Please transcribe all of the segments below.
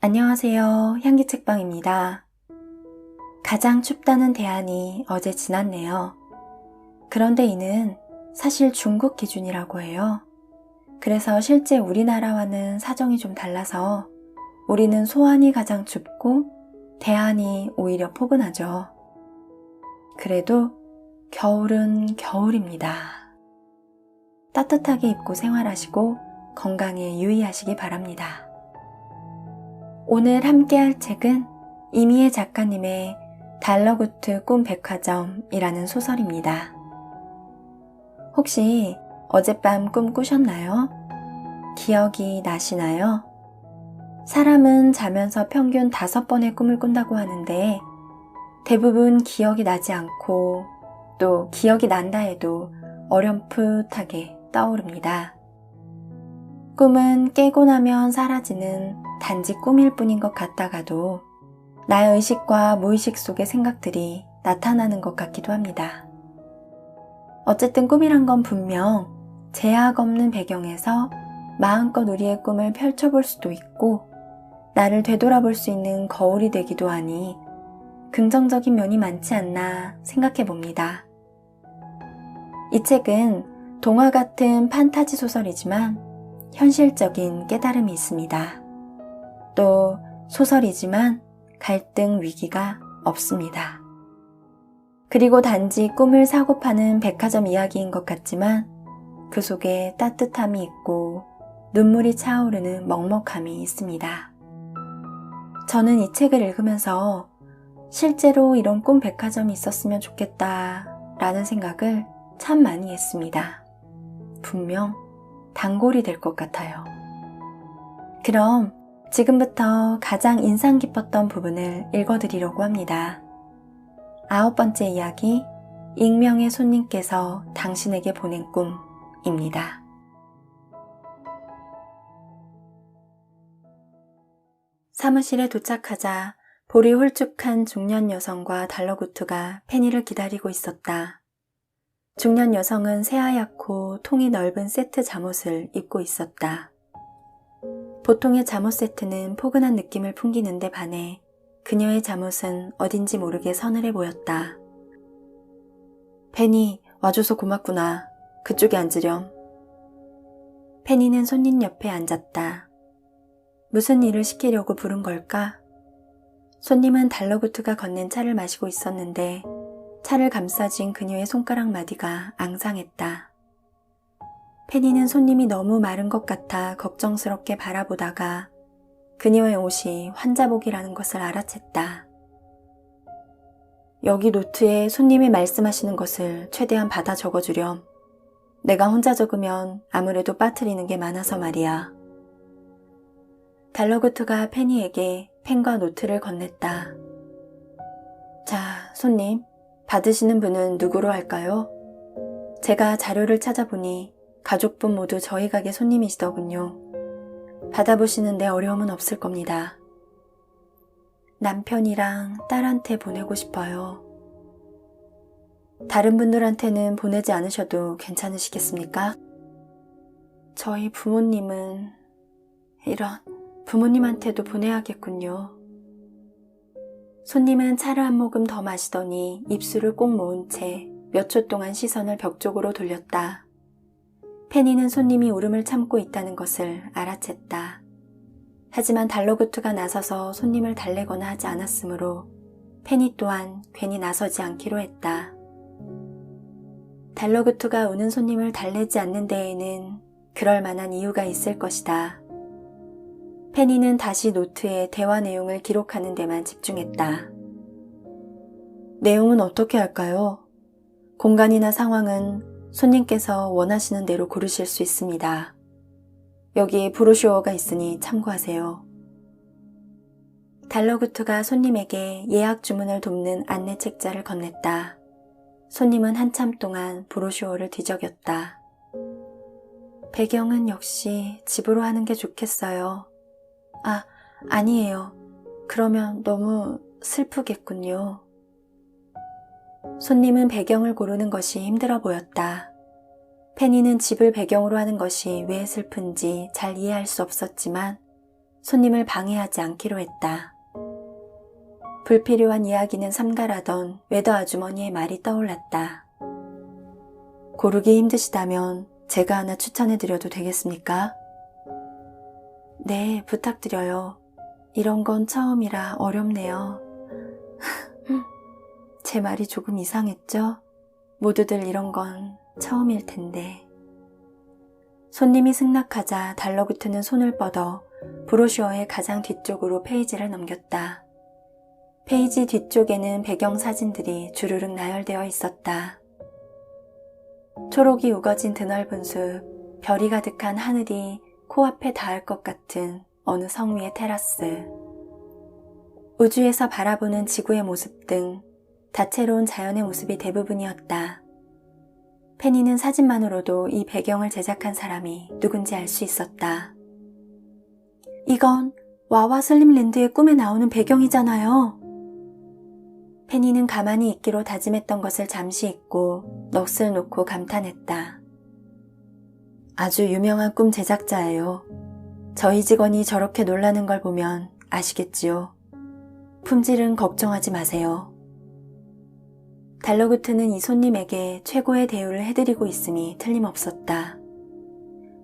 안녕하세요. 향기책방입니다. 가장 춥다는 대안이 어제 지났네요. 그런데 이는 사실 중국 기준이라고 해요. 그래서 실제 우리나라와는 사정이 좀 달라서 우리는 소안이 가장 춥고 대안이 오히려 포근하죠. 그래도 겨울은 겨울입니다. 따뜻하게 입고 생활하시고 건강에 유의하시기 바랍니다. 오늘 함께할 책은 이미애 작가님의 달러구트 꿈백화점이라는 소설입니다. 혹시 어젯밤 꿈 꾸셨나요? 기억이 나시나요? 사람은 자면서 평균 5번의 꿈을 꾼다고 하는데 대부분 기억이 나지 않고 또 기억이 난다 해도 어렴풋하게 떠오릅니다. 꿈은 깨고 나면 사라지는 단지 꿈일 뿐인 것 같다가도 나의 의식과 무의식 속의 생각들이 나타나는 것 같기도 합니다. 어쨌든 꿈이란 건 분명 제약 없는 배경에서 마음껏 우리의 꿈을 펼쳐볼 수도 있고 나를 되돌아볼 수 있는 거울이 되기도 하니 긍정적인 면이 많지 않나 생각해 봅니다. 이 책은 동화 같은 판타지 소설이지만 현실적인 깨달음이 있습니다. 또 소설이지만 갈등 위기가 없습니다. 그리고 단지 꿈을 사고 파는 백화점 이야기인 것 같지만 그 속에 따뜻함이 있고 눈물이 차오르는 먹먹함이 있습니다. 저는 이 책을 읽으면서 실제로 이런 꿈 백화점이 있었으면 좋겠다라는 생각을 참 많이 했습니다. 분명 단골이 될 것 같아요. 그럼 지금부터 가장 인상 깊었던 부분을 읽어드리려고 합니다. 9번째 이야기, 익명의 손님께서 당신에게 보낸 꿈입니다. 사무실에 도착하자 볼이 홀쭉한 중년 여성과 달러구트가 페니를 기다리고 있었다. 중년 여성은 새하얗고 통이 넓은 세트 잠옷을 입고 있었다. 보통의 잠옷 세트는 포근한 느낌을 풍기는데 반해 그녀의 잠옷은 어딘지 모르게 서늘해 보였다. 페니, 와줘서 고맙구나. 그쪽에 앉으렴. 페니는 손님 옆에 앉았다. 무슨 일을 시키려고 부른 걸까? 손님은 달러구트가 건넨 차를 마시고 있었는데 차를 감싸진 그녀의 손가락 마디가 앙상했다. 페니는 손님이 너무 마른 것 같아 걱정스럽게 바라보다가 그녀의 옷이 환자복이라는 것을 알아챘다. 여기 노트에 손님이 말씀하시는 것을 최대한 받아 적어주렴. 내가 혼자 적으면 아무래도 빠뜨리는 게 많아서 말이야. 달러구트가 페니에게 펜과 노트를 건넸다. 자, 손님. 받으시는 분은 누구로 할까요? 제가 자료를 찾아보니 가족분 모두 저희 가게 손님이시더군요. 받아보시는데 어려움은 없을 겁니다. 남편이랑 딸한테 보내고 싶어요. 다른 분들한테는 보내지 않으셔도 괜찮으시겠습니까? 저희 부모님은 이런 부모님한테도 보내야겠군요. 손님은 차를 한 모금 더 마시더니 입술을 꼭 모은 채 몇 초 동안 시선을 벽 쪽으로 돌렸다. 페니는 손님이 울음을 참고 있다는 것을 알아챘다. 하지만 달러구트가 나서서 손님을 달래거나 하지 않았으므로 페니 또한 괜히 나서지 않기로 했다. 달러구트가 우는 손님을 달래지 않는 데에는 그럴 만한 이유가 있을 것이다. 페니는 다시 노트에 대화 내용을 기록하는 데만 집중했다. 내용은 어떻게 할까요? 공간이나 상황은 손님께서 원하시는 대로 고르실 수 있습니다. 여기 브로슈어가 있으니 참고하세요. 달러구트가 손님에게 예약 주문을 돕는 안내 책자를 건넸다. 손님은 한참 동안 브로슈어를 뒤적였다. 배경은 역시 집으로 하는 게 좋겠어요. 아니에요. 그러면 너무 슬프겠군요. 손님은 배경을 고르는 것이 힘들어 보였다. 페니는 집을 배경으로 하는 것이 왜 슬픈지 잘 이해할 수 없었지만 손님을 방해하지 않기로 했다. 불필요한 이야기는 삼가라던 외도 아주머니의 말이 떠올랐다. 고르기 힘드시다면 제가 하나 추천해드려도 되겠습니까? 네, 부탁드려요. 이런 건 처음이라 어렵네요. 제 말이 조금 이상했죠? 모두들 이런 건 처음일 텐데. 손님이 승낙하자 달러구트는 손을 뻗어 브로셔의 가장 뒤쪽으로 페이지를 넘겼다. 페이지 뒤쪽에는 배경 사진들이 주르륵 나열되어 있었다. 초록이 우거진 드넓은 숲, 별이 가득한 하늘이 코앞에 닿을 것 같은 어느 성 위의 테라스. 우주에서 바라보는 지구의 모습 등 다채로운 자연의 모습이 대부분이었다. 페니는 사진만으로도 이 배경을 제작한 사람이 누군지 알 수 있었다. 이건 와와 슬림랜드의 꿈에 나오는 배경이잖아요. 페니는 가만히 있기로 다짐했던 것을 잠시 잊고 넋을 놓고 감탄했다. 아주 유명한 꿈 제작자예요. 저희 직원이 저렇게 놀라는 걸 보면 아시겠지요. 품질은 걱정하지 마세요. 달러구트는 이 손님에게 최고의 대우를 해드리고 있음이 틀림없었다.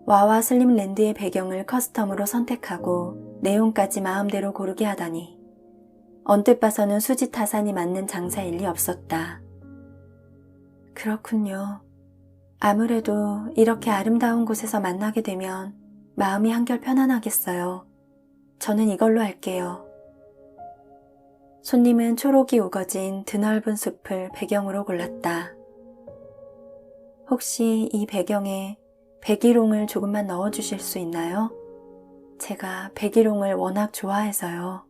와와 슬림랜드의 배경을 커스텀으로 선택하고 내용까지 마음대로 고르게 하다니 언뜻 봐서는 수지타산이 맞는 장사일 리 없었다. 그렇군요. 아무래도 이렇게 아름다운 곳에서 만나게 되면 마음이 한결 편안하겠어요. 저는 이걸로 할게요. 손님은 초록이 우거진 드넓은 숲을 배경으로 골랐다. 혹시 이 배경에 백일홍을 조금만 넣어주실 수 있나요? 제가 백일홍을 워낙 좋아해서요.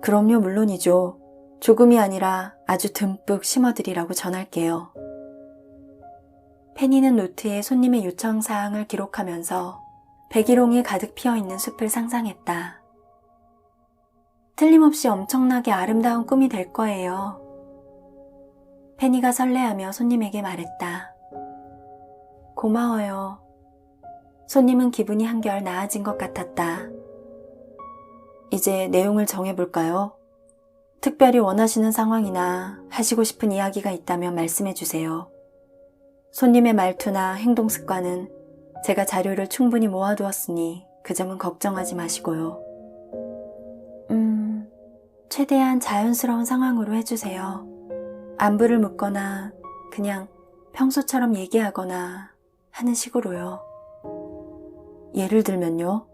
그럼요, 물론이죠. 조금이 아니라 아주 듬뿍 심어드리라고 전할게요. 페니는 노트에 손님의 요청사항을 기록하면서 백일홍이 가득 피어있는 숲을 상상했다. 틀림없이 엄청나게 아름다운 꿈이 될 거예요. 페니가 설레하며 손님에게 말했다. 고마워요. 손님은 기분이 한결 나아진 것 같았다. 이제 내용을 정해볼까요? 특별히 원하시는 상황이나 하시고 싶은 이야기가 있다면 말씀해 주세요. 손님의 말투나 행동 습관은 제가 자료를 충분히 모아두었으니 그 점은 걱정하지 마시고요. 최대한 자연스러운 상황으로 해주세요. 안부를 묻거나 그냥 평소처럼 얘기하거나 하는 식으로요. 예를 들면요?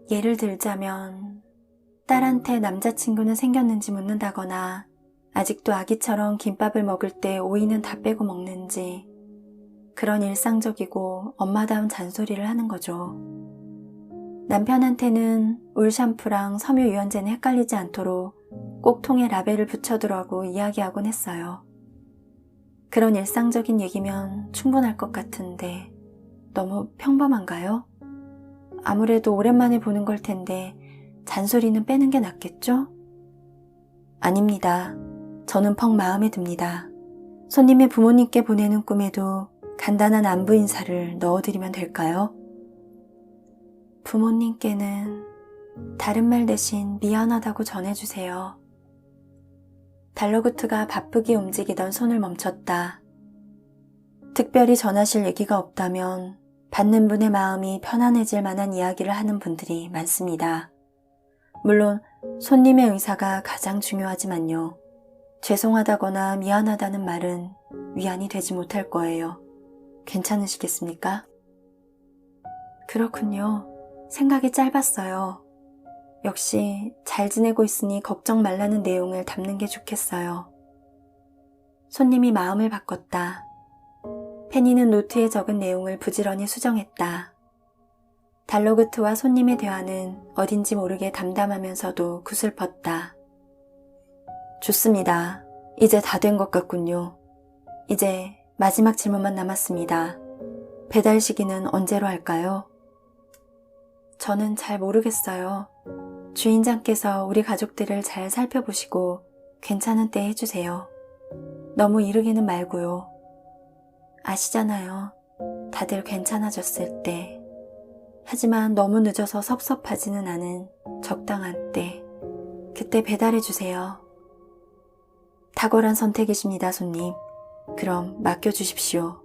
예를 들자면 딸한테 남자친구는 생겼는지 묻는다거나 아직도 아기처럼 김밥을 먹을 때 오이는 다 빼고 먹는지 그런 일상적이고 엄마다운 잔소리를 하는 거죠. 남편한테는 울 샴푸랑 섬유 유연제는 헷갈리지 않도록 꼭 통에 라벨을 붙여두라고 이야기하곤 했어요. 그런 일상적인 얘기면 충분할 것 같은데 너무 평범한가요? 아무래도 오랜만에 보는 걸 텐데 잔소리는 빼는 게 낫겠죠? 아닙니다. 저는 퍽 마음에 듭니다. 손님의 부모님께 보내는 꿈에도 간단한 안부 인사를 넣어드리면 될까요? 부모님께는 다른 말 대신 미안하다고 전해주세요. 달러구트가 바쁘게 움직이던 손을 멈췄다. 특별히 전하실 얘기가 없다면 받는 분의 마음이 편안해질 만한 이야기를 하는 분들이 많습니다. 물론 손님의 의사가 가장 중요하지만요. 죄송하다거나 미안하다는 말은 위안이 되지 못할 거예요. 괜찮으시겠습니까? 그렇군요. 생각이 짧았어요. 역시 잘 지내고 있으니 걱정 말라는 내용을 담는 게 좋겠어요. 손님이 마음을 바꿨다. 페니는 노트에 적은 내용을 부지런히 수정했다. 달러구트와 손님의 대화는 어딘지 모르게 담담하면서도 구슬펐다. 좋습니다. 이제 다 된 것 같군요. 이제 마지막 질문만 남았습니다. 배달 시기는 언제로 할까요? 저는 잘 모르겠어요. 주인장께서 우리 가족들을 잘 살펴보시고 괜찮은 때 해주세요. 너무 이르게는 말고요. 아시잖아요. 다들 괜찮아졌을 때. 하지만 너무 늦어서 섭섭하지는 않은 적당한 때, 그때 배달해주세요. 탁월한 선택이십니다, 손님. 그럼 맡겨주십시오.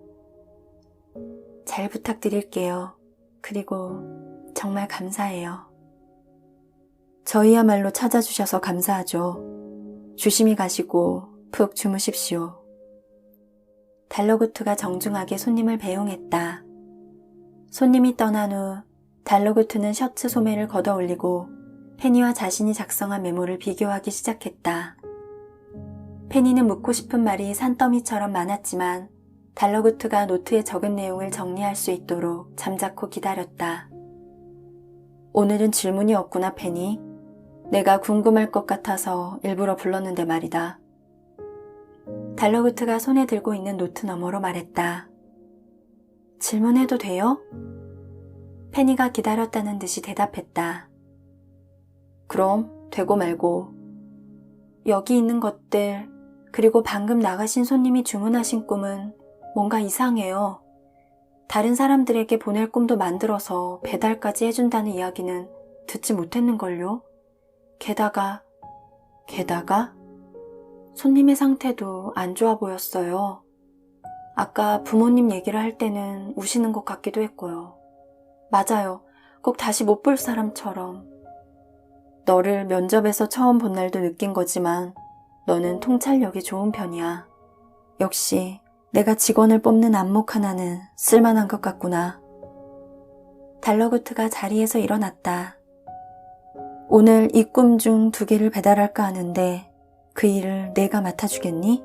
잘 부탁드릴게요. 그리고 정말 감사해요. 저희야말로 찾아주셔서 감사하죠. 조심히 가시고 푹 주무십시오. 달러구트가 정중하게 손님을 배웅했다. 손님이 떠난 후 달러구트는 셔츠 소매를 걷어 올리고 페니와 자신이 작성한 메모를 비교하기 시작했다. 페니는 묻고 싶은 말이 산더미처럼 많았지만 달러구트가 노트에 적은 내용을 정리할 수 있도록 잠자코 기다렸다. 오늘은 질문이 없구나, 페니. 내가 궁금할 것 같아서 일부러 불렀는데 말이다. 달러구트가 손에 들고 있는 노트 너머로 말했다. 질문해도 돼요? 페니가 기다렸다는 듯이 대답했다. 그럼 되고 말고. 여기 있는 것들, 그리고 방금 나가신 손님이 주문하신 꿈은 뭔가 이상해요. 다른 사람들에게 보낼 꿈도 만들어서 배달까지 해준다는 이야기는 듣지 못했는걸요. 게다가 손님의 상태도 안 좋아 보였어요. 아까 부모님 얘기를 할 때는 우시는 것 같기도 했고요. 맞아요. 꼭 다시 못 볼 사람처럼. 너를 면접에서 처음 본 날도 느낀 거지만 너는 통찰력이 좋은 편이야. 역시 내가 직원을 뽑는 안목 하나는 쓸만한 것 같구나. 달러구트가 자리에서 일어났다. 오늘 이 꿈 중 2개를 배달할까 하는데 그 일을 내가 맡아주겠니?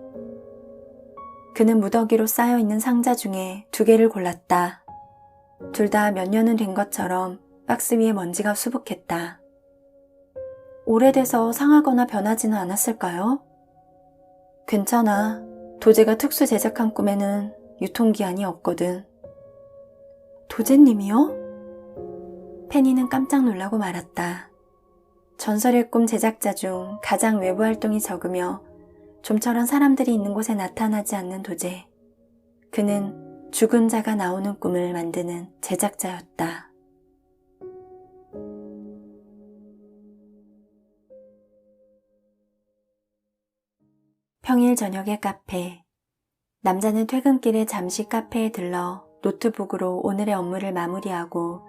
그는 무더기로 쌓여있는 상자 중에 2개를 골랐다. 둘 다 몇 년은 된 것처럼 박스 위에 먼지가 수북했다. 오래돼서 상하거나 변하지는 않았을까요? 괜찮아. 도제가 특수 제작한 꿈에는 유통기한이 없거든. 도제님이요? 페니는 깜짝 놀라고 말았다. 전설의 꿈 제작자 중 가장 외부 활동이 적으며 좀처럼 사람들이 있는 곳에 나타나지 않는 도제. 그는 죽은 자가 나오는 꿈을 만드는 제작자였다. 평일 저녁의 카페. 남자는 퇴근길에 잠시 카페에 들러 노트북으로 오늘의 업무를 마무리하고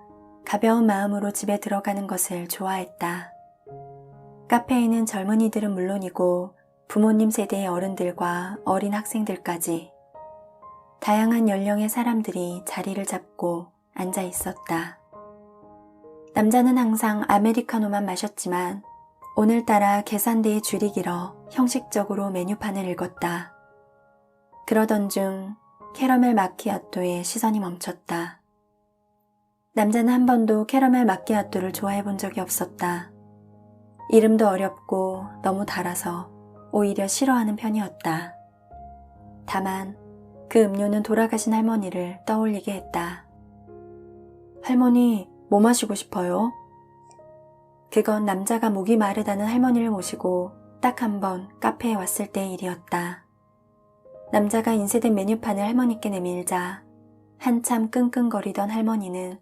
가벼운 마음으로 집에 들어가는 것을 좋아했다. 카페에는 젊은이들은 물론이고 부모님 세대의 어른들과 어린 학생들까지 다양한 연령의 사람들이 자리를 잡고 앉아 있었다. 남자는 항상 아메리카노만 마셨지만 오늘따라 계산대에 줄이 길어 형식적으로 메뉴판을 읽었다. 그러던 중 캐러멜 마키아토에 시선이 멈췄다. 남자는 한 번도 캐러멜 마키아토를 좋아해 본 적이 없었다. 이름도 어렵고 너무 달아서 오히려 싫어하는 편이었다. 다만 그 음료는 돌아가신 할머니를 떠올리게 했다. 할머니, 뭐 마시고 싶어요? 그건 남자가 목이 마르다는 할머니를 모시고 딱 한 번 카페에 왔을 때의 일이었다. 남자가 인쇄된 메뉴판을 할머니께 내밀자 한참 끙끙거리던 할머니는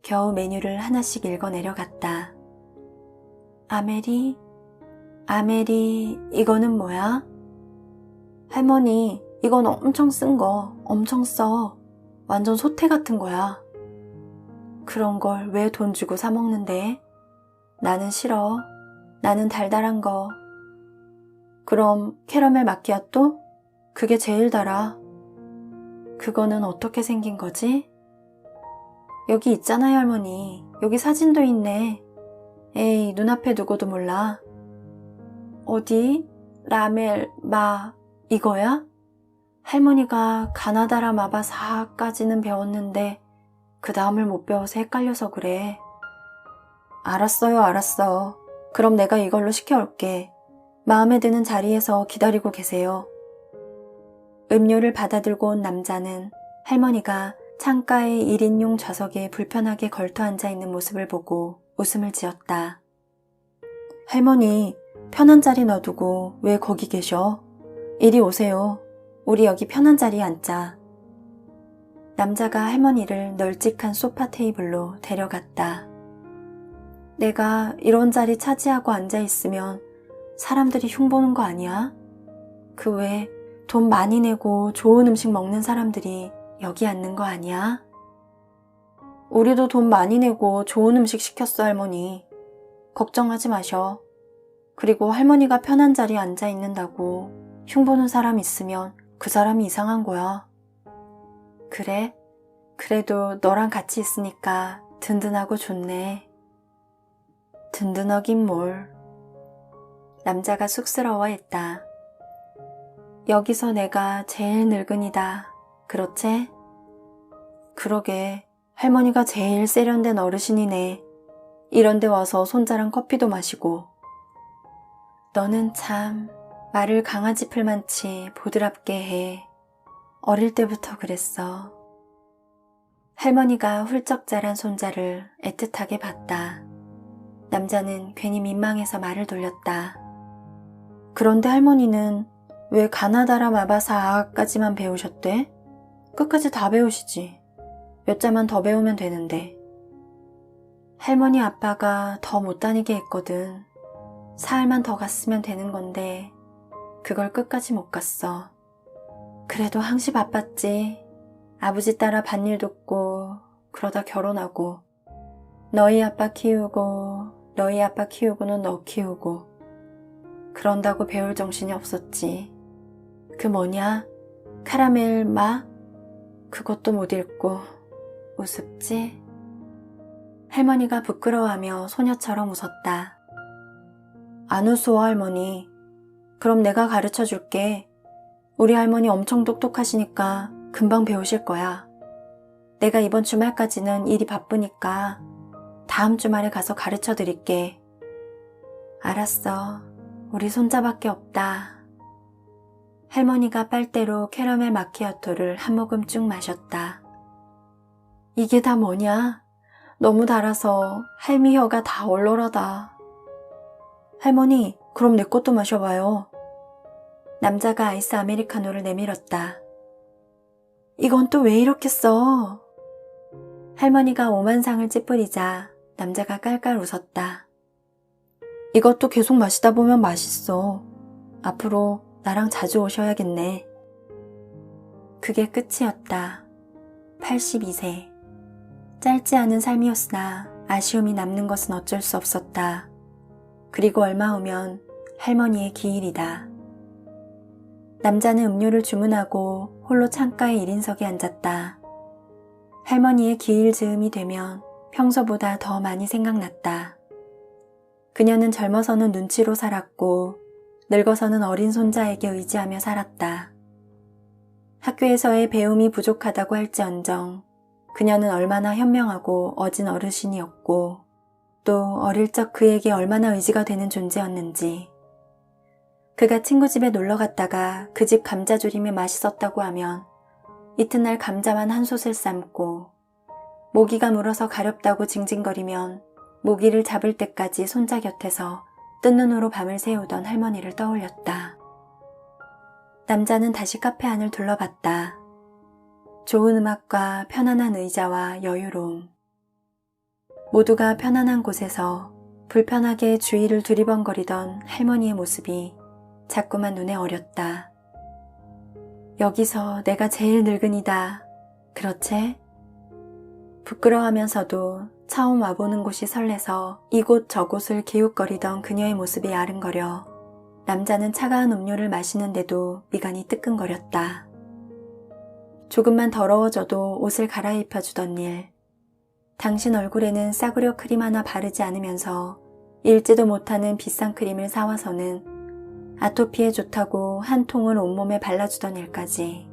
겨우 메뉴를 하나씩 읽어 내려갔다. 아메리, 이거는 뭐야? 할머니, 이건 엄청 쓴 거, 엄청 써. 완전 소태 같은 거야. 그런 걸 왜 돈 주고 사 먹는데? 나는 싫어. 나는 달달한 거. 그럼 캐러멜 마키아토? 그게 제일 달아. 그거는 어떻게 생긴 거지? 여기 있잖아요, 할머니. 여기 사진도 있네. 에이, 눈앞에 두고도 몰라. 어디? 라멜, 이거야? 할머니가 가나다라 마바 4까지는 배웠는데 그 다음을 못 배워서 헷갈려서 그래. 알았어요, 알았어. 그럼 내가 이걸로 시켜올게. 마음에 드는 자리에서 기다리고 계세요. 음료를 받아들고 온 남자는 할머니가 창가의 1인용 좌석에 불편하게 걸터 앉아있는 모습을 보고 웃음을 지었다. 할머니, 편한 자리 놔두고 왜 거기 계셔? 이리 오세요. 우리 여기 편한 자리에 앉자. 남자가 할머니를 널찍한 소파 테이블로 데려갔다. 내가 이런 자리 차지하고 앉아있으면 사람들이 흉보는 거 아니야? 그 외에 돈 많이 내고 좋은 음식 먹는 사람들이 여기 앉는 거 아니야? 우리도 돈 많이 내고 좋은 음식 시켰어, 할머니. 걱정하지 마셔. 그리고 할머니가 편한 자리에 앉아 있는다고 흉보는 사람 있으면 그 사람이 이상한 거야. 그래? 그래도 너랑 같이 있으니까 든든하고 좋네. 든든하긴 뭘. 남자가 쑥스러워했다. 여기서 내가 제일 늙은이다. 그렇지? 그러게, 할머니가 제일 세련된 어르신이네. 이런 데 와서 손자랑 커피도 마시고. 너는 참 말을 강아지 풀만치 보드랍게 해. 어릴 때부터 그랬어. 할머니가 훌쩍 자란 손자를 애틋하게 봤다. 남자는 괜히 민망해서 말을 돌렸다. 그런데 할머니는 왜 가나다라 마바사아까지만 배우셨대? 끝까지 다 배우시지. 몇 자만 더 배우면 되는데. 할머니 아빠가 더 못 다니게 했거든. 사흘만 더 갔으면 되는 건데 그걸 끝까지 못 갔어. 그래도 항시 바빴지. 아버지 따라 밭일 돕고 그러다 결혼하고 너희 아빠 키우고 너희 아빠 키우고는 너 키우고 그런다고 배울 정신이 없었지. 그 뭐냐? 카라멜 마? 그것도 못 읽고 우습지? 할머니가 부끄러워하며 소녀처럼 웃었다. 안 웃어, 할머니. 그럼 내가 가르쳐 줄게. 우리 할머니 엄청 똑똑하시니까 금방 배우실 거야. 내가 이번 주말까지는 일이 바쁘니까 다음 주말에 가서 가르쳐 드릴게. 알았어. 우리 손자밖에 없다. 할머니가 빨대로 캐러멜 마키아토를 한 모금 쭉 마셨다. 이게 다 뭐냐? 너무 달아서 할미 혀가 다 얼얼하다. 할머니, 그럼 내 것도 마셔봐요. 남자가 아이스 아메리카노를 내밀었다. 이건 또 왜 이렇게 써? 할머니가 오만상을 찌푸리자 남자가 깔깔 웃었다. 이것도 계속 마시다 보면 맛있어. 앞으로 나랑 자주 오셔야겠네. 그게 끝이었다. 82세. 짧지 않은 삶이었으나 아쉬움이 남는 것은 어쩔 수 없었다. 그리고 얼마 후면 할머니의 기일이다. 남자는 음료를 주문하고 홀로 창가의 1인석에 앉았다. 할머니의 기일 즈음이 되면 평소보다 더 많이 생각났다. 그녀는 젊어서는 눈치로 살았고 늙어서는 어린 손자에게 의지하며 살았다. 학교에서의 배움이 부족하다고 할지언정 그녀는 얼마나 현명하고 어진 어르신이었고 또 어릴 적 그에게 얼마나 의지가 되는 존재였는지. 그가 친구 집에 놀러 갔다가 그 집 감자조림이 맛있었다고 하면 이튿날 감자만 한 솥을 삶고 모기가 물어서 가렵다고 징징거리면 모기를 잡을 때까지 손자 곁에서 뜬 눈으로 밤을 새우던 할머니를 떠올렸다. 남자는 다시 카페 안을 둘러봤다. 좋은 음악과 편안한 의자와 여유로움. 모두가 편안한 곳에서 불편하게 주위를 두리번거리던 할머니의 모습이 자꾸만 눈에 어렸다. 여기서 내가 제일 늙은이다. 그렇지? 부끄러워하면서도 처음 와보는 곳이 설레서 이곳 저곳을 기웃거리던 그녀의 모습이 아른거려 남자는 차가운 음료를 마시는데도 미간이 뜨끔거렸다. 조금만 더러워져도 옷을 갈아입혀주던 일. 당신 얼굴에는 싸구려 크림 하나 바르지 않으면서 읽지도 못하는 비싼 크림을 사와서는 아토피에 좋다고 한 통을 온몸에 발라주던 일까지.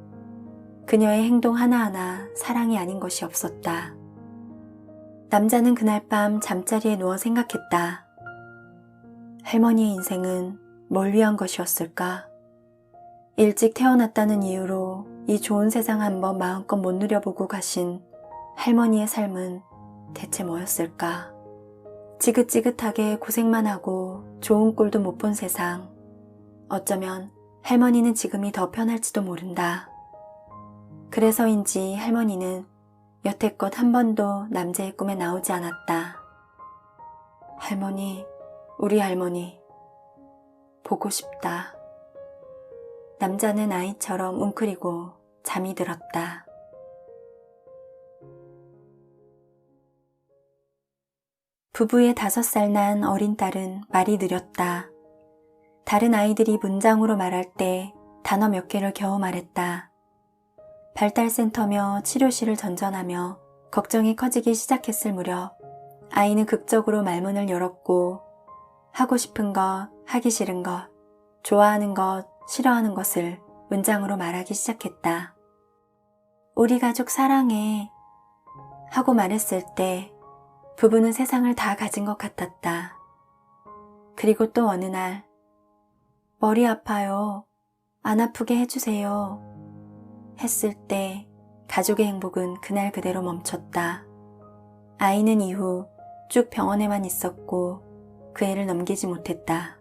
그녀의 행동 하나하나 사랑이 아닌 것이 없었다. 남자는 그날 밤 잠자리에 누워 생각했다. 할머니의 인생은 뭘 위한 것이었을까? 일찍 태어났다는 이유로 이 좋은 세상 한번 마음껏 못 누려보고 가신 할머니의 삶은 대체 뭐였을까? 지긋지긋하게 고생만 하고 좋은 꼴도 못 본 세상. 어쩌면 할머니는 지금이 더 편할지도 모른다. 그래서인지 할머니는 여태껏 한 번도 남자의 꿈에 나오지 않았다. 할머니, 우리 할머니, 보고 싶다. 남자는 아이처럼 웅크리고 잠이 들었다. 부부의 5살 난 어린 딸은 말이 느렸다. 다른 아이들이 문장으로 말할 때 단어 몇 개를 겨우 말했다. 발달센터며 치료실을 전전하며 걱정이 커지기 시작했을 무렵 아이는 극적으로 말문을 열었고 하고 싶은 것, 하기 싫은 것, 좋아하는 것, 싫어하는 것을 문장으로 말하기 시작했다. 우리 가족 사랑해 하고 말했을 때 부부는 세상을 다 가진 것 같았다. 그리고 또 어느 날 머리 아파요. 안 아프게 해주세요. 했을 때 가족의 행복은 그날 그대로 멈췄다. 아이는 이후 쭉 병원에만 있었고 그 애를 넘기지 못했다.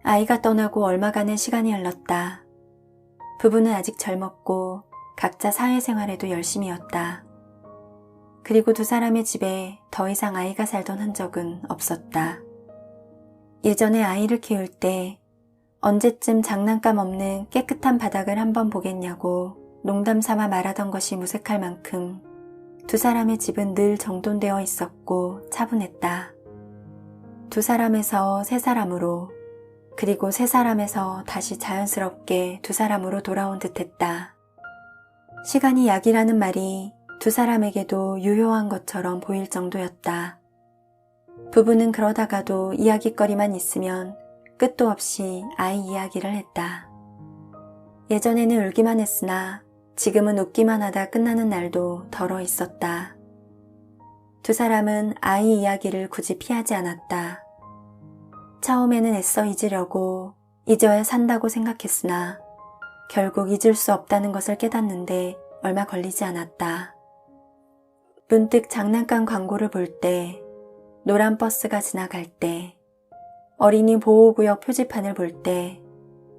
아이가 떠나고 얼마간의 시간이 흘렀다. 부부는 아직 젊었고 각자 사회생활에도 열심이었다. 그리고 두 사람의 집에 더 이상 아이가 살던 흔적은 없었다. 예전에 아이를 키울 때 언제쯤 장난감 없는 깨끗한 바닥을 한번 보겠냐고 농담 삼아 말하던 것이 무색할 만큼 두 사람의 집은 늘 정돈되어 있었고 차분했다. 두 사람에서 세 사람으로, 그리고 세 사람에서 다시 자연스럽게 두 사람으로 돌아온 듯했다. 시간이 약이라는 말이 두 사람에게도 유효한 것처럼 보일 정도였다. 부부는 그러다가도 이야깃거리만 있으면 끝도 없이 아이 이야기를 했다. 예전에는 울기만 했으나 지금은 웃기만 하다 끝나는 날도 덜어 있었다. 두 사람은 아이 이야기를 굳이 피하지 않았다. 처음에는 애써 잊으려고 잊어야 산다고 생각했으나 결국 잊을 수 없다는 것을 깨닫는데 얼마 걸리지 않았다. 문득 장난감 광고를 볼 때, 노란 버스가 지나갈 때, 어린이 보호구역 표지판을 볼 때,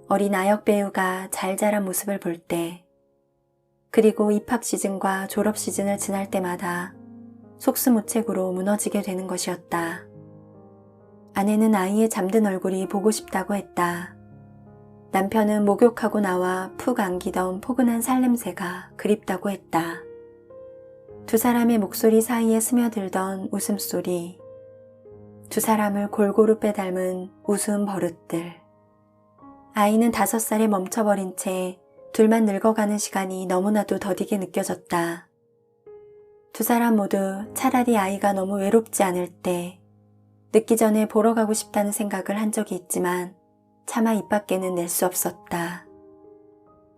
어린 아역 배우가 잘 자란 모습을 볼 때, 그리고 입학 시즌과 졸업 시즌을 지날 때마다 속수무책으로 무너지게 되는 것이었다. 아내는 아이의 잠든 얼굴이 보고 싶다고 했다. 남편은 목욕하고 나와 푹 안기던 포근한 살냄새가 그립다고 했다. 두 사람의 목소리 사이에 스며들던 웃음소리, 두 사람을 골고루 빼닮은 우스운 버릇들. 아이는 5살에 멈춰버린 채 둘만 늙어가는 시간이 너무나도 더디게 느껴졌다. 두 사람 모두 차라리 아이가 너무 외롭지 않을 때 늦기 전에 보러 가고 싶다는 생각을 한 적이 있지만 차마 입 밖에는 낼 수 없었다.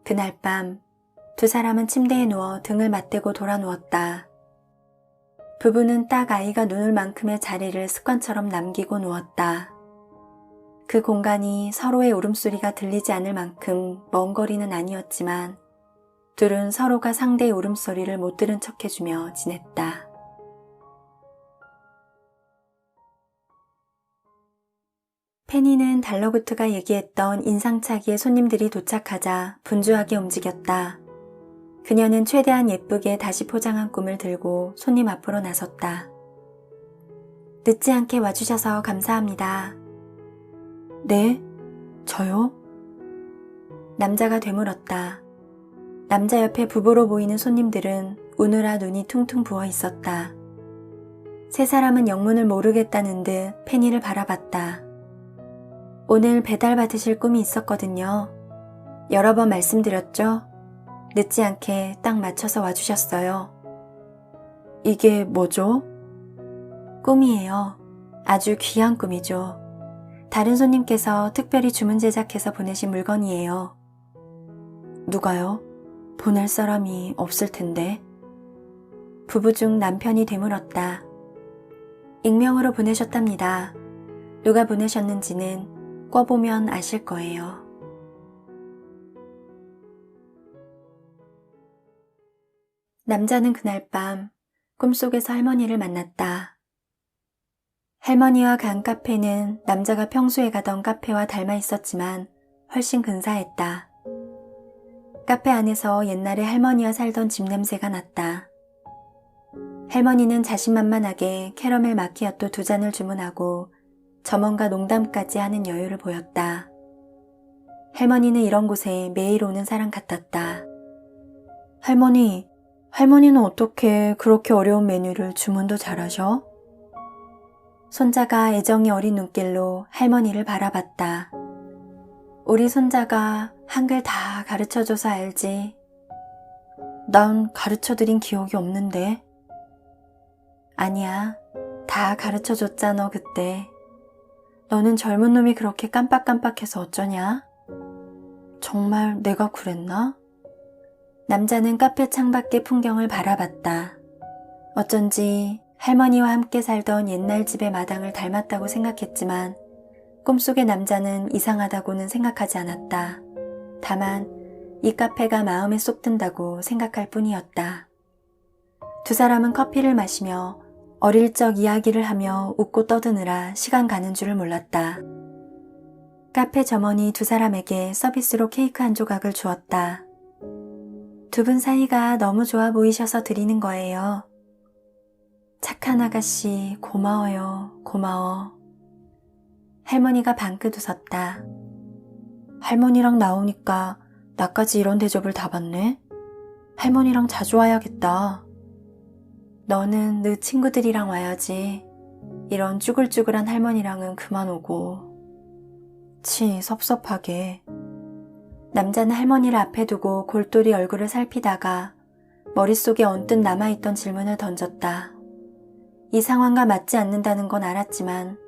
그날 밤 두 사람은 침대에 누워 등을 맞대고 돌아 누웠다. 부부는 딱 아이가 누울 만큼의 자리를 습관처럼 남기고 누웠다. 그 공간이 서로의 울음소리가 들리지 않을 만큼 먼 거리는 아니었지만 둘은 서로가 상대의 울음소리를 못 들은 척해주며 지냈다. 페니는 달러구트가 얘기했던 인상착의의 손님들이 도착하자 분주하게 움직였다. 그녀는 최대한 예쁘게 다시 포장한 꿈을 들고 손님 앞으로 나섰다. 늦지 않게 와주셔서 감사합니다. 네? 저요? 남자가 되물었다. 남자 옆에 부부로 보이는 손님들은 우느라 눈이 퉁퉁 부어 있었다. 세 사람은 영문을 모르겠다는 듯 페니를 바라봤다. 오늘 배달 받으실 꿈이 있었거든요. 여러 번 말씀드렸죠? 늦지 않게 딱 맞춰서 와주셨어요. 이게 뭐죠? 꿈이에요. 아주 귀한 꿈이죠. 다른 손님께서 특별히 주문 제작해서 보내신 물건이에요. 누가요? 보낼 사람이 없을 텐데. 부부 중 남편이 되물었다. 익명으로 보내셨답니다. 누가 보내셨는지는 꿔보면 아실 거예요. 남자는 그날 밤 꿈속에서 할머니를 만났다. 할머니와 간 카페는 남자가 평소에 가던 카페와 닮아 있었지만 훨씬 근사했다. 카페 안에서 옛날에 할머니와 살던 집 냄새가 났다. 할머니는 자신만만하게 캐러멜 마키아토 2잔을 주문하고 점원과 농담까지 하는 여유를 보였다. 할머니는 이런 곳에 매일 오는 사람 같았다. 할머니는 어떻게 그렇게 어려운 메뉴를 주문도 잘하셔? 손자가 애정이 어린 눈길로 할머니를 바라봤다. 우리 손자가 한글 다 가르쳐줘서 알지. 난 가르쳐드린 기억이 없는데. 아니야, 다 가르쳐줬잖아 그때. 너는 젊은 놈이 그렇게 깜빡깜빡해서 어쩌냐? 정말 내가 그랬나? 남자는 카페 창밖의 풍경을 바라봤다. 어쩐지 할머니와 함께 살던 옛날 집의 마당을 닮았다고 생각했지만 꿈속의 남자는 이상하다고는 생각하지 않았다. 다만 이 카페가 마음에 쏙 든다고 생각할 뿐이었다. 두 사람은 커피를 마시며 어릴 적 이야기를 하며 웃고 떠드느라 시간 가는 줄을 몰랐다. 카페 점원이 두 사람에게 서비스로 케이크 한 조각을 주었다. 두 분 사이가 너무 좋아 보이셔서 드리는 거예요. 착한 아가씨, 고마워요, 고마워. 할머니가 방긋 웃었다. 할머니랑 나오니까 나까지 이런 대접을 다 받네? 할머니랑 자주 와야겠다. 너는 너 친구들이랑 와야지. 이런 쭈글쭈글한 할머니랑은 그만 오고. 치, 섭섭하게. 남자는 할머니를 앞에 두고 골똘히 얼굴을 살피다가 머릿속에 언뜻 남아있던 질문을 던졌다. 이 상황과 맞지 않는다는 건 알았지만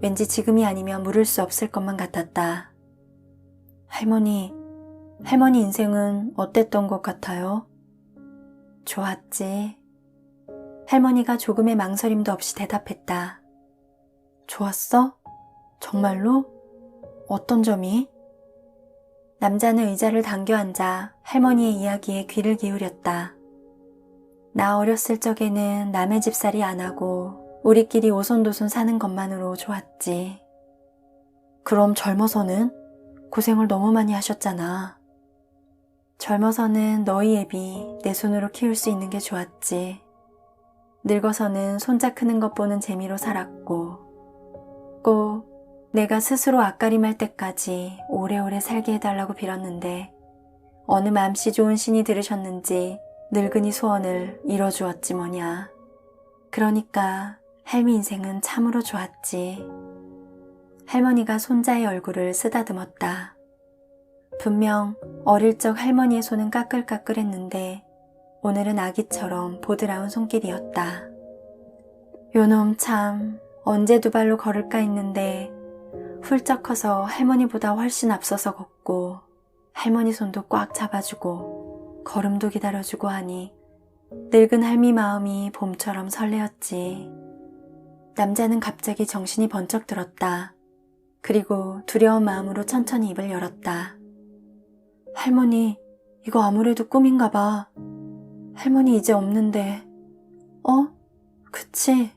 왠지 지금이 아니면 물을 수 없을 것만 같았다. 할머니 인생은 어땠던 것 같아요? 좋았지. 할머니가 조금의 망설임도 없이 대답했다. 좋았어? 정말로? 어떤 점이? 남자는 의자를 당겨 앉아 할머니의 이야기에 귀를 기울였다. 나 어렸을 적에는 남의 집살이 안 하고 우리끼리 오손도손 사는 것만으로 좋았지. 그럼 젊어서는? 고생을 너무 많이 하셨잖아. 젊어서는 너희 애비 내 손으로 키울 수 있는 게 좋았지. 늙어서는 손자 크는 것 보는 재미로 살았고 꼭 내가 스스로 앞가림할 때까지 오래오래 살게 해달라고 빌었는데 어느 맘씨 좋은 신이 들으셨는지 늙은이 소원을 이뤄주었지 뭐냐. 그러니까 할미 인생은 참으로 좋았지. 할머니가 손자의 얼굴을 쓰다듬었다. 분명 어릴 적 할머니의 손은 까끌까끌했는데 오늘은 아기처럼 보드라운 손길이었다. 요놈 참 언제 두 발로 걸을까 했는데 훌쩍 커서 할머니보다 훨씬 앞서서 걷고 할머니 손도 꽉 잡아주고 걸음도 기다려주고 하니 늙은 할미 마음이 봄처럼 설레었지. 남자는 갑자기 정신이 번쩍 들었다. 그리고 두려운 마음으로 천천히 입을 열었다. 할머니, 이거 아무래도 꿈인가 봐. 할머니 이제 없는데. 그치?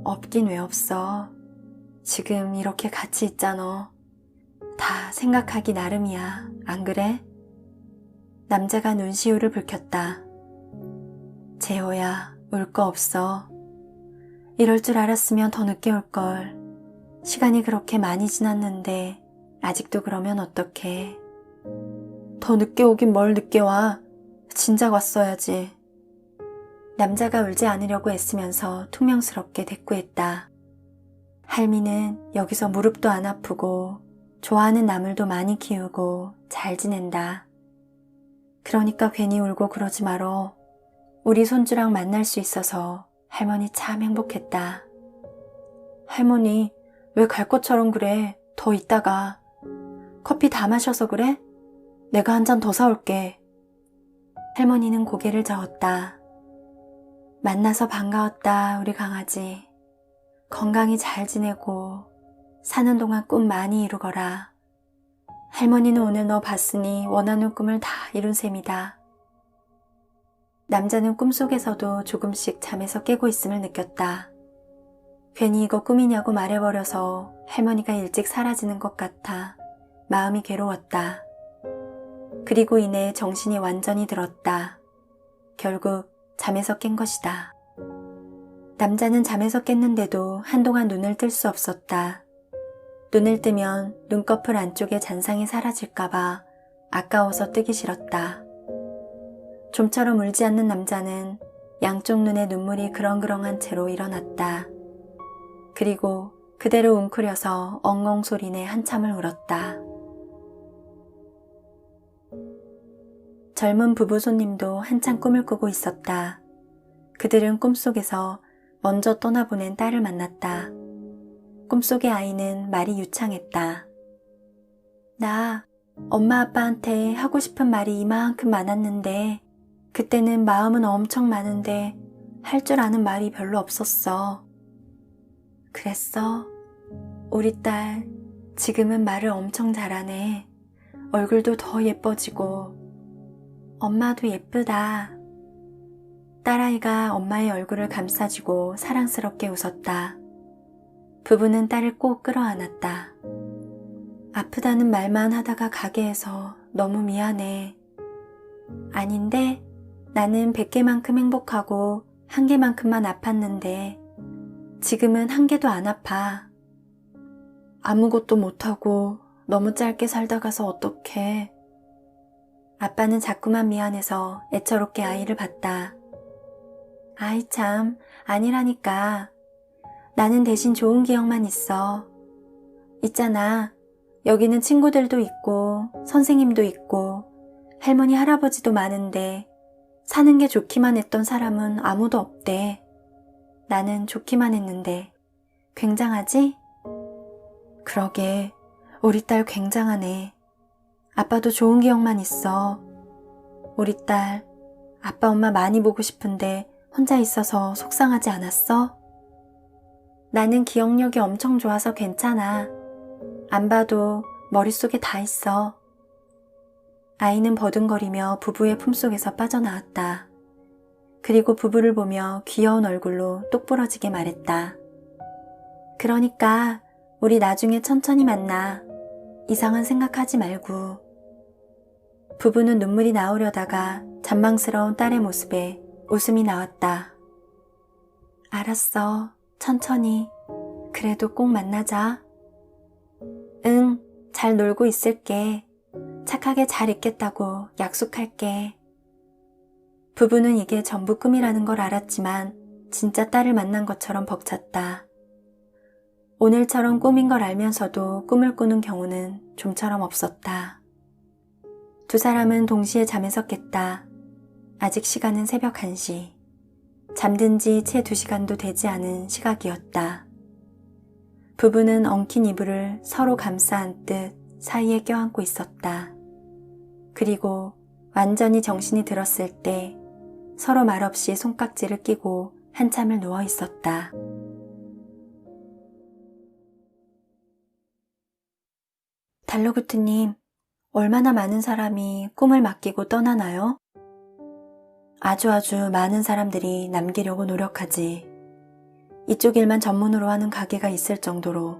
없긴 왜 없어. 지금 이렇게 같이 있잖아. 다 생각하기 나름이야. 안 그래? 남자가 눈시울을 붉혔다. 재호야, 울 거 없어. 이럴 줄 알았으면 더 늦게 올걸. 시간이 그렇게 많이 지났는데 아직도 그러면 어떡해. 더 늦게 오긴 뭘 늦게 와. 진작 왔어야지. 남자가 울지 않으려고 애쓰면서 퉁명스럽게 대꾸했다. 할미는 여기서 무릎도 안 아프고 좋아하는 나물도 많이 키우고 잘 지낸다. 그러니까 괜히 울고 그러지 말어. 우리 손주랑 만날 수 있어서 할머니 참 행복했다. 할머니, 왜 갈 것처럼 그래? 더 있다가. 커피 다 마셔서 그래? 내가 한 잔 더 사올게. 할머니는 고개를 저었다. 만나서 반가웠다, 우리 강아지. 건강히 잘 지내고 사는 동안 꿈 많이 이루거라. 할머니는 오늘 너 봤으니 원하는 꿈을 다 이룬 셈이다. 남자는 꿈속에서도 조금씩 잠에서 깨고 있음을 느꼈다. 괜히 이거 꿈이냐고 말해버려서 할머니가 일찍 사라지는 것 같아 마음이 괴로웠다. 그리고 이내 정신이 완전히 들었다. 결국 잠에서 깬 것이다. 남자는 잠에서 깼는데도 한동안 눈을 뜰 수 없었다. 눈을 뜨면 눈꺼풀 안쪽에 잔상이 사라질까봐 아까워서 뜨기 싫었다. 좀처럼 울지 않는 남자는 양쪽 눈에 눈물이 그렁그렁한 채로 일어났다. 그리고 그대로 웅크려서 엉엉 소리내 한참을 울었다. 젊은 부부 손님도 한참 꿈을 꾸고 있었다. 그들은 꿈속에서 먼저 떠나보낸 딸을 만났다. 꿈속의 아이는 말이 유창했다. 나 엄마 아빠한테 하고 싶은 말이 이만큼 많았는데 그때는 마음은 엄청 많은데 할 줄 아는 말이 별로 없었어. 그랬어? 우리 딸 지금은 말을 엄청 잘하네. 얼굴도 더 예뻐지고 엄마도 예쁘다. 딸아이가 엄마의 얼굴을 감싸주고 사랑스럽게 웃었다. 부부는 딸을 꼭 끌어안았다. 아프다는 말만 하다가 가게 해서 너무 미안해. 아닌데 나는 100개만큼 행복하고 1개만큼만 아팠는데 지금은 1개도 안 아파. 아무것도 못하고 너무 짧게 살다 가서 어떡해. 아빠는 자꾸만 미안해서 애처롭게 아이를 봤다. 아이 참, 아니라니까. 나는 대신 좋은 기억만 있어. 있잖아, 여기는 친구들도 있고 선생님도 있고 할머니 할아버지도 많은데 사는 게 좋기만 했던 사람은 아무도 없대. 나는 좋기만 했는데 굉장하지? 그러게, 우리 딸 굉장하네. 아빠도 좋은 기억만 있어. 우리 딸, 아빠 엄마 많이 보고 싶은데 혼자 있어서 속상하지 않았어? 나는 기억력이 엄청 좋아서 괜찮아. 안 봐도 머릿속에 다 있어. 아이는 버둥거리며 부부의 품속에서 빠져나왔다. 그리고 부부를 보며 귀여운 얼굴로 똑부러지게 말했다. 그러니까 우리 나중에 천천히 만나. 이상한 생각하지 말고. 부부는 눈물이 나오려다가 잔망스러운 딸의 모습에 웃음이 나왔다. 알았어. 천천히. 그래도 꼭 만나자. 응, 잘 놀고 있을게. 착하게 잘 있겠다고 약속할게. 부부는 이게 전부 꿈이라는 걸 알았지만 진짜 딸을 만난 것처럼 벅찼다. 오늘처럼 꿈인 걸 알면서도 꿈을 꾸는 경우는 좀처럼 없었다. 두 사람은 동시에 잠에서 깼다. 아직 시간은 새벽 1시. 잠든 지 채 2시간도 되지 않은 시각이었다. 부부는 엉킨 이불을 서로 감싸 안듯 사이에 껴안고 있었다. 그리고 완전히 정신이 들었을 때 서로 말없이 손깍지를 끼고 한참을 누워 있었다. 달러구트님, 얼마나 많은 사람이 꿈을 맡기고 떠나나요? 아주 많은 사람들이 남기려고 노력하지. 이쪽 일만 전문으로 하는 가게가 있을 정도로.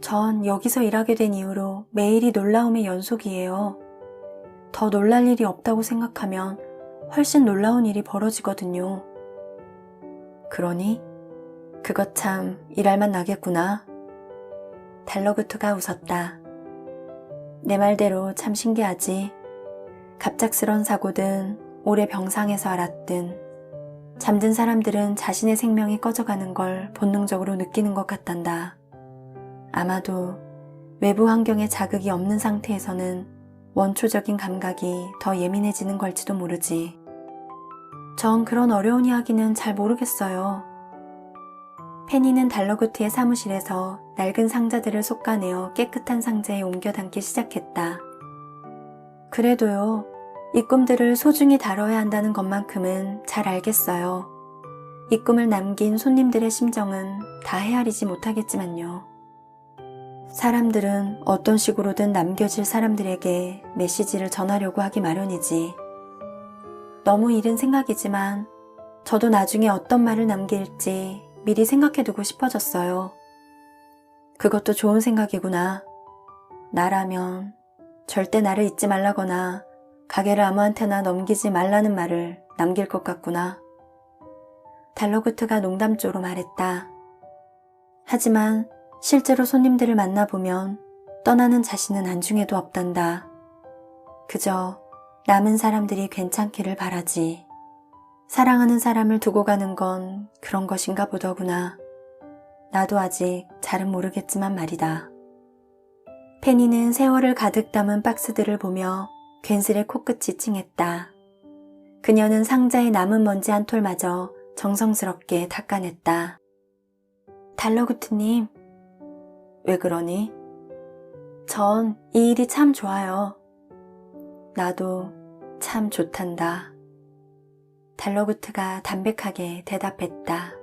전 여기서 일하게 된 이후로 매일이 놀라움의 연속이에요. 더 놀랄 일이 없다고 생각하면 훨씬 놀라운 일이 벌어지거든요. 그러니? 그거 참 일할만 나겠구나. 달러구트가 웃었다. 내 말대로 참 신기하지. 갑작스런 사고든 오래 병상에서 알았든 잠든 사람들은 자신의 생명이 꺼져가는 걸 본능적으로 느끼는 것 같단다. 아마도 외부 환경에 자극이 없는 상태에서는 원초적인 감각이 더 예민해지는 걸지도 모르지. 전 그런 어려운 이야기는 잘 모르겠어요. 페니는 달러구트의 사무실에서 낡은 상자들을 솎아내어 깨끗한 상자에 옮겨 담기 시작했다. 그래도요, 이 꿈들을 소중히 다뤄야 한다는 것만큼은 잘 알겠어요. 이 꿈을 남긴 손님들의 심정은 다 헤아리지 못하겠지만요. 사람들은 어떤 식으로든 남겨질 사람들에게 메시지를 전하려고 하기 마련이지. 너무 이른 생각이지만 저도 나중에 어떤 말을 남길지 미리 생각해두고 싶어졌어요. 그것도 좋은 생각이구나. 나라면 절대 나를 잊지 말라거나 가게를 아무한테나 넘기지 말라는 말을 남길 것 같구나. 달러구트가 농담조로 말했다. 하지만 실제로 손님들을 만나보면 떠나는 자신은 안중에도 없단다. 그저 남은 사람들이 괜찮기를 바라지. 사랑하는 사람을 두고 가는 건 그런 것인가 보더구나. 나도 아직 잘은 모르겠지만 말이다. 페니는 세월을 가득 담은 박스들을 보며 괜스레 코끝이 찡했다. 그녀는 상자의 남은 먼지 한 톨마저 정성스럽게 닦아냈다. 달러구트님, 왜 그러니? 전 이 일이 참 좋아요. 나도 참 좋단다. 달러구트가 담백하게 대답했다.